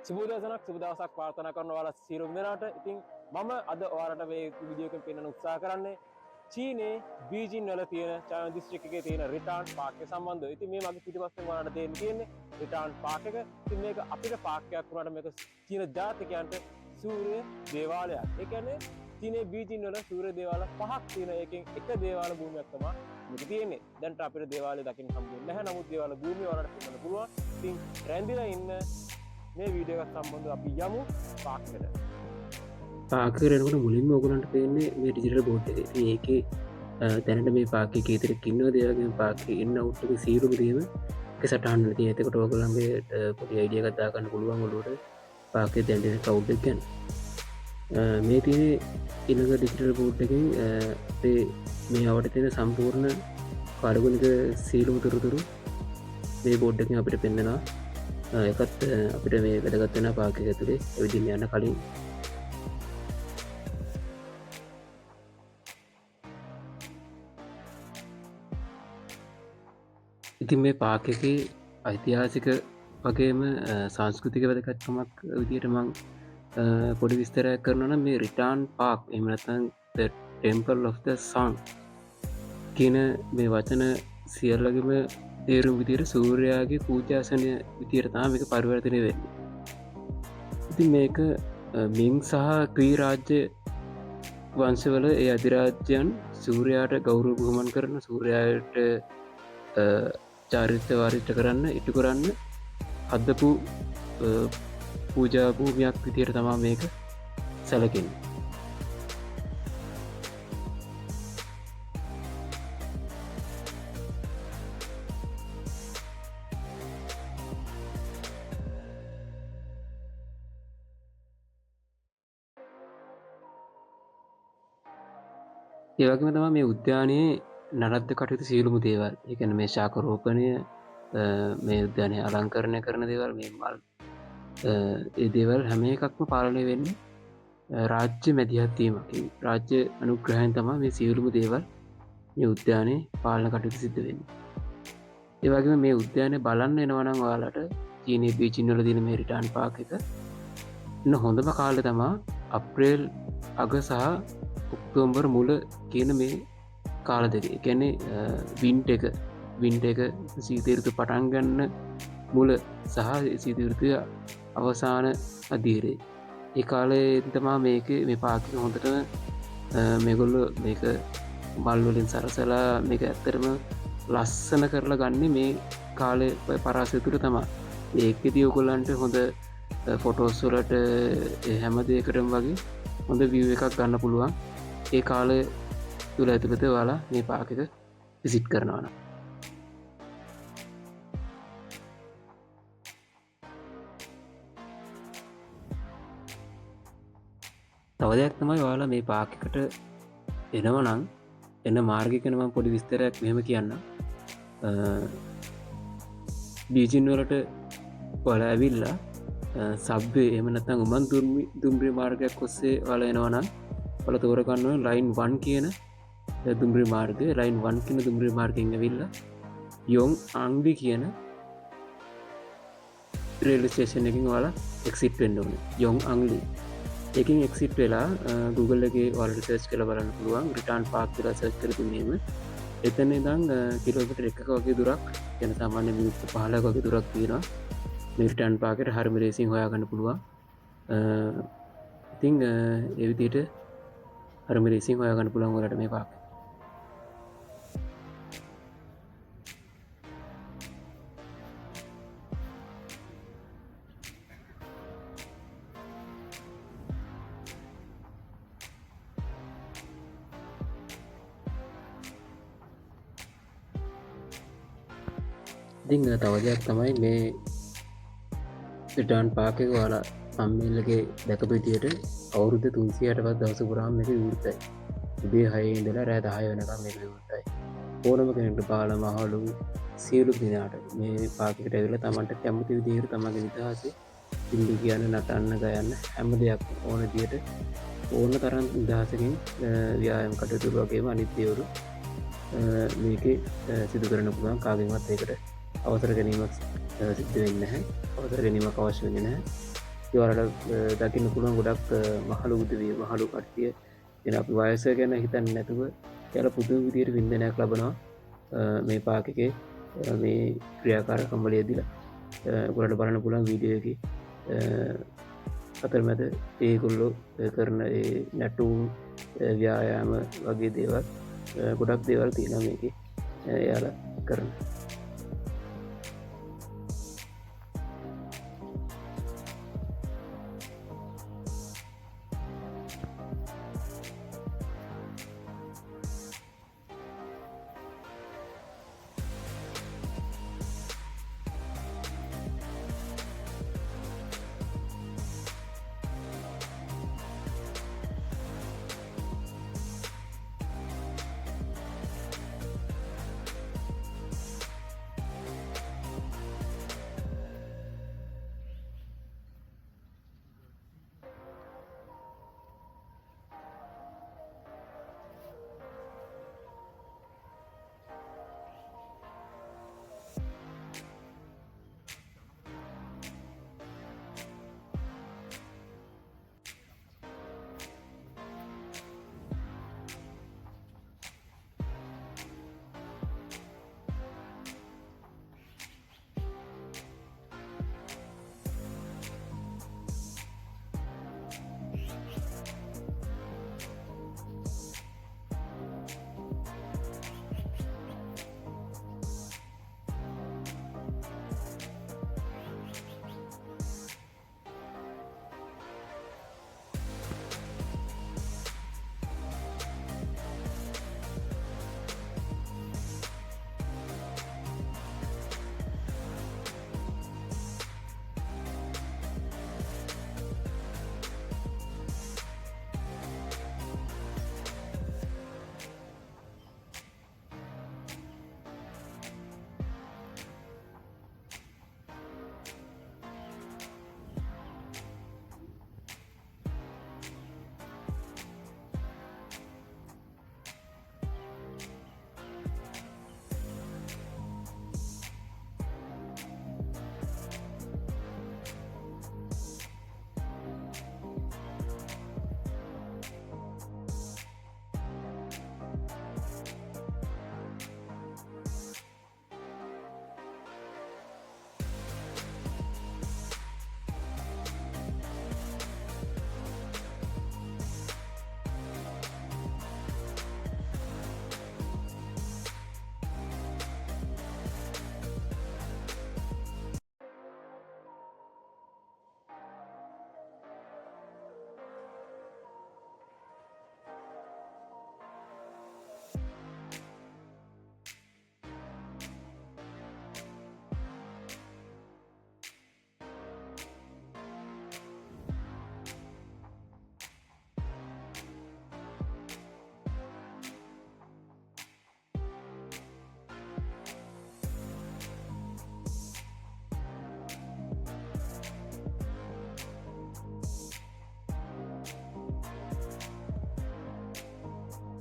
සුබෝදසනක් සුබ දවසක් ප්‍රාර්ථනා කරන ඔයාලා සියලුම දෙනාට. ඉතින් මම අද ඔයාලට මේ වීඩියෝ එකෙන් පෙන්වන්න උත්සාහ කරන්නේ චීනයේ බීජින් වල තියෙන චායන දිස්ත්‍රික්ක එකේ තියෙන රිටාන් පාර්ක් එක සම්බන්ධව. ඉතින් මේ මගේ පිටිපස්සෙන් ඔයාලට දෙන්න තියෙන්නේ රිටාන් පාර්ක් එක. ඉතින් මේක අපිට පාර්ක් එකක් වුණාට මේක චීන ජාතිකයන්ට සූර්ය දේවාලයක්. ඒ කියන්නේ චීනයේ බීජින් වල සූර්ය දේවාල 5ක් තියෙන එකෙන් එක දේවාල භූමියක් තමයි මේක තියෙන්නේ. දැන්ට අපිට දේවාලය දකින්න හම්බෙන්නේ නැහැ. නමුත් දේවාල භූමිය ඔයාලට පෙන්වන්න පුළුවන්. ඉතින් රැඳිලා ඉන්න මේ වීඩියෝ එකත් සම්බන්ධව අපි යමු පාර්ක් එකට. පාර්ක් එකට යනකොට මුලින්ම ඔයගලන්ට පේන්නේ මේ ඩිජිටල් බෝඩ් එක. ඉතින් ඒකේ දැනට මේ පාර්ක් එකේ කීතරක් ඉන්නවද ඒ වගේම පාර්ක් එකේ ඉන්න අවුට් එකේ සීරුම දේම එක සටහන් වල තියෙන. එතකොට ඔයගලන්ගේ පොඩි අයිඩියා එකක් දාගන්න පුළුවන් ඔළුවට පාර්ක් එකේ දැන් තියෙන ක්‍රවුඩ් එක ගැන. මේ තියෙන්නේ ඊළඟ ඩිජිටල් බෝඩ් එකෙන් මේ අවුට තියෙන සම්පූර්ණ කාර්බනික සීලුම තොරතුරු මේ බෝඩ් එකෙන් අපිට පෙන්නනවා. එකත් අපිට මේ වැදගත් වෙන පාර්ක් එක ඇතුලේ ඇවිදින්න යන කලින් ඉතින් මේ පාර්ක් එකේ ඓතිහාසික වගේම සංස්කෘතික වැදගත්කමක් විදිහට මම පොඩි විස්තරයක් කරනවා නම් මේ රිටාන් පාර්ක් එහෙම නැත්නම් the temple of the sun කියන මේ වචන සියල්ලගේම තේරුම් විදිහට සූර්යයාගේ පූජාසනය විදිහට තමයි මේක පරිවර්තනය වෙන්නේ. ඉතින් මේක මිං සහ ක්‍රී රාජ්‍ය වංශවල ඒ අධිරාජ්‍යයන් සූර්යයාට ගෞරව බුහුමන් කරන සූර්යයාට චාරිත්‍ර වාරිත්‍ර කරන්න ඉටු කරන්න හදපු පූජා භූමියක් විදිහට තමයි මේක සැලකෙන්නේ. ඒ වගේම තමයි මේ උද්‍යානයේ නරද්ද කටයුතු සියලුම දේවල්. ඒ කියන්නේ මේ ශාක රෝපණය, මේ උද්‍යානය අලංකරණය කරන දේවල්, මේ මල්, ඒ දේවල් හැම එකක්ම පාලනය වෙන්නේ රාජ්‍ය මැදිහත් වීමකින්. රාජ්‍ය අනුග්‍රහයෙන් තමයි මේ සියලුම දේවල් මේ උද්‍යානයේ පාලන කටයුතු සිද්ධ වෙන්නේ. ඒ වගේම මේ උද්‍යානය බලන්න එනවා නම් ඔයාලට චීනයේ බීජින් වල තියෙන මේ රිටාන් පාර්ක් එක ඉන්න හොඳම කාලේ තමයි අප්‍රේල් අග සහ ඔක්තෝබර් මුල කියන මේ කාල දෙක. ඒ කියන්නේ වින්ටර් එක සීත ඍතු පටන් ගන්න මුල සහ සීත ඍතුවේ අවසාන අදියරේ. ඒ කාලේ තමයි මේ පාර්ක් එක හොඳටම මේගොල්ලෝ මේක මල් වලින් සරසලා මේක ඇත්තටම ලස්සන කරලා ගන්නේ මේ කාලේ පරාසය තුල තමයි. ඒකෙදී ඔයගොල්ලන්ට හොඳ ෆොටෝස් වලට හැම දෙයකටම වගේ හොඳ view එකක් ගන්න පුළුවන්. ඒ කාලය තුළ ඇතුළත ඔයාලා මේ පාර්ක් එක විසිට් කරනවා නම්. තව දෙයක් තමයි ඔයාලා මේ පාර්ක් එකට එනවා නම් එන මාර්ගය ගැන මම පොඩි විස්තරයක් මෙහෙම කියන්නම්. බීජින් වලට ඔයාලා ඇවිල්ලා සබ්වේ එහෙම නැත්නම් උමන් දුම්රිය මාර්ගයක් ඔස්සේ ඔයාලා එනවා නම් ඔයාලා තෝරගන්න ඕනේ ලයින් 1 කියන දුම්රිය මාර්ගය. ලයින් 1 කියන දුම්රිය මාර්ගයෙන් ඇවිල්ලා යොන් අංග්ලි කියන රේල්වේ ස්ටේෂන් එකකින් ඔයාලා එක්සිට් වෙන්න ඕනේ. යොන් අංග්ලි. ඒකෙන් එක්සිට් වෙලා Google එකේ ඔයාලට සර්ච් කරලා බලන්න පුළුවන් රිටාන් පාර්ක් කියලා සර්ච් කරලා දුන්නේම එතන ඉඳන් කිලෝමීටර් 1ක වගේ දුරක් යන සාමාන්‍ය මිනිත්තු 15ක වගේ දුරක් තියෙනවා. මේ රිටාන් පාර්ක් එකට හරිම රේසින් හොයාගන්න පුළුවන්. ඉතින් ඒ විදිහට හරිම රේසින් හොයාගන්න පුළුවන් ඔයාලට මේ පාර්ක්. ඉතින් තව දෙයක් තමයි මේ රිටාන් පාර්ක් එක ඔයාලා අම්මේලගේ දැකපු විදියට අවුරුදු 360වත් දවස පුරාම මේක විවෘතයි. උදේ 6 ඉඳලා රෑ 10 වෙනකම් මේක විවෘතයි. ඕනම කෙනෙකුට බාලා මහලු සියලු දිනාට මේ පාර්ක් එකට ඇවිල්ලා Tamanට කැමති විදිහට තමන්ගේ නිදහසේ ඉන්න කියන නටන්න ගයන්න හැම දෙයක් ඕන විදියට ඕන තරම් නිදහසකින් ව්‍යායාම කටයුතු වගේම අනිත් දේවල් මේකේ සිදු කරන්න පුළුවන්. කාගෙන්වත් ඒකට අවසර ගැනීමක් සිද්ධ වෙන්නේ නැහැ. අවසර ගැනීමක් අවශ්‍ය වෙන්නේ නැහැ. ඒවලට දකින්න පුළුවන් ගොඩක් මහලු උදවිය මහලු කට්ටිය එන අපි වයස ගැන හිතන්න නැතුව යාල පුදුම විදියට වින්දනයක් ලබනවා මේ පාකකේ මේ ක්‍රියාකාරකම්බලයේදිලා ගොඩට බලන්න පුළන් වීඩියෝකි අතරමැද ඒගොල්ලෝ කරන නැටුම් ව්‍යායාම වගේ දේවල් ගොඩක් දේවල් තියෙන මේක යාල කරන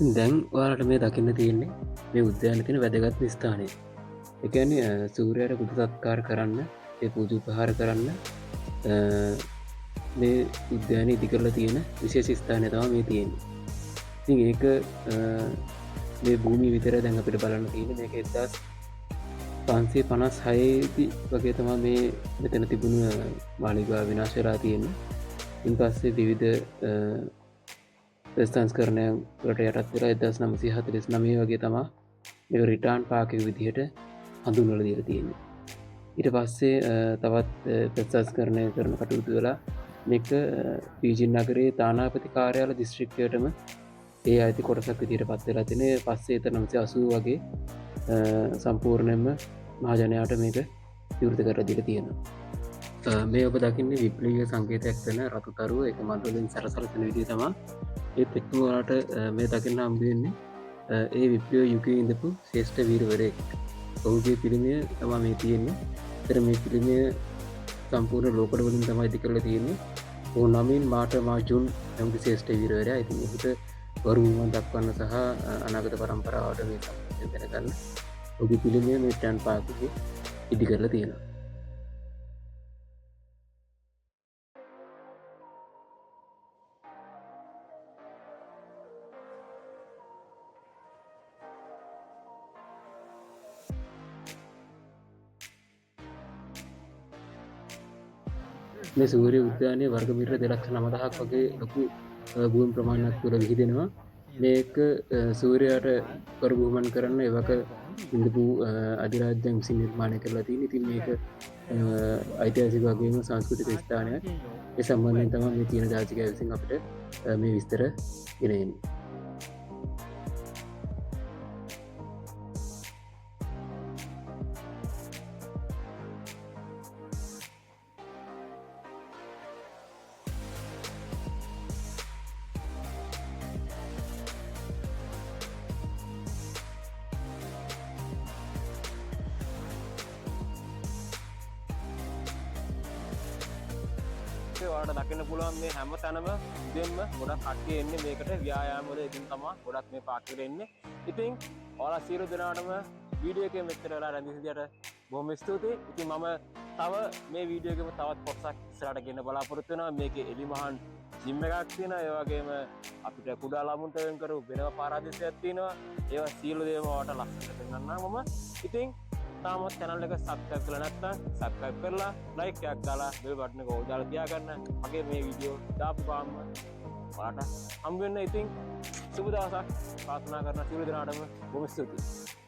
දැන් වාලට මේ දකින්න තියෙන්නේ මේ උද්‍යාන තින වැදගත් ස්ථානය එකන සූරයට බුදු සත්කාර කරන්න ඒ පූජ උපහාර කරන්න මේ උද්‍යානය ඉදිකරලා තියෙන විශේෂ ස්ථානය තම මේ තියෙන්නේ ඉතින් ඒක මේ භූමි විතර දැන් අපිට බලන්න තියෙන මේක එදදාස් 556දී වගේ තමා මේ මෙතන තිබුණු මාලිගා විනාශලා තියෙන්නේ ඉන් පස්සේ විවිධ ස්ථංස්කරණයකට යටත් වෙලා 1949 වගේ තමා මේ රිටාන් පාකක විදිහට හඳුන්වලා දීලා තියෙන්නේ. ඊට පස්සේ තවත් ප්‍රතිසංස්කරණය කරන කටයුතු වෙලා මේක බීජිං නගරයේ තානාපති කාර්යාල දිස්ත්‍රික්කයටම ඒ අයිති කොටසක් විදිහට පත් වෙලා තියෙන. පස්සේ 1980 වගේ සම්පූර්ණයෙන්ම මහජනයාට මේක විවෘත කරලා දීලා තියෙනවා. මේ ඔබ දකින්නේ විප්ලවීය සංකේතයක් වෙන රතු තරුව ඒක මඩවලින් සරසලන විදිහ තමයි ඒත් එක්කම ඔයාලට මේ දකින්න හම්බ වෙන්නේ ඒ විප්ලවීය යුගයේ ඉඳපු ශ්‍රේෂ්ඨ වීරවරයෙක්. ඔහුගේ පිළිමය තමයි මේ තියෙන්නේ. ඒතර මේ පිළිමය සම්පූර්ණ ලෝකඩ වලින් තමයි ඉදි කරලා තියෙන්නේ. ඔහු නමින් මා ජුන් නම් ශ්‍රේෂ්ඨ වීරවරයා. ඉතින් ඔහුට ගෞරවය දක්වන්න සහ අනාගත පරම්පරාවට මේ සම්බන්ධයෙන් දැනගන්න ඔහුගේ පිළිමය මේ ටන් පාර්කයේ ඉදි කරලා තියෙනවා. මේ සූර්ය උද්‍යානයේ වර්ගමීටර 2,90,000ක් වගේ ලොකු භූමි ප්‍රමාණයක් තුළ විහිදෙනවා. මේක සූර්යයාට කරබූමන් කරන්න එවක ඉඳපු අධිරාජ්‍යයන් විසින් නිර්මාණය කරලා තියෙන. ඉතින් මේක ඓතිහාසික වගේම සංස්කෘතික ස්ථානයක්. ඒ සම්බන්ධයෙන් තමයි මේ චීන ජාතිකයන් විසින් අපිට මේ විස්තර ගෙන එන්නේ. ඔයාලට දකින්න පුළුවන් මේ හැම තැනම ඉතින්ම ගොඩක් කට්ටිය එන්නේ මේකට ව්‍යායාම වල ඉතින් තමයි ගොඩක් මේ පාර්ක් එකට එන්නේ. ඉතින් ඔයාලා සියලු දෙනාටම වීඩියෝ එකේ මෙච්චර වෙලා රැඳී සිටියට බොහොම ස්තුතියි. ඉතින් මම තව මේ වීඩියෝ එකේම තවත් කොටසක් ඉස්සරහට ගෙන්න බලාපොරොත්තු වෙනවා. මේකේ එලිමහන් ජිම් එකක් තියෙනවා. ඒ වගේම අපිට කුඩා ළමුන්ට වෙන් කරු වෙනම පාරාදීසයක් තියෙනවා. ඒවා සියලු දේම ඔයාලට ලස්සනට පෙන්නන්නම් මම. ඉතින් තාමත් channel එක subscribe කරලා නැත්නම් subscribe කරලා like එකක් දාලා bell button එක ඕල් දාලා තියාගන්න. මගේ මේ වීඩියෝ දාපු ගාම ඔයාලට හම්බ වෙන්න. ඉතින් සුබ දවසක් ප්‍රාර්ථනා කරන සියලු දෙනාටම බොහොම ස්තුතියි.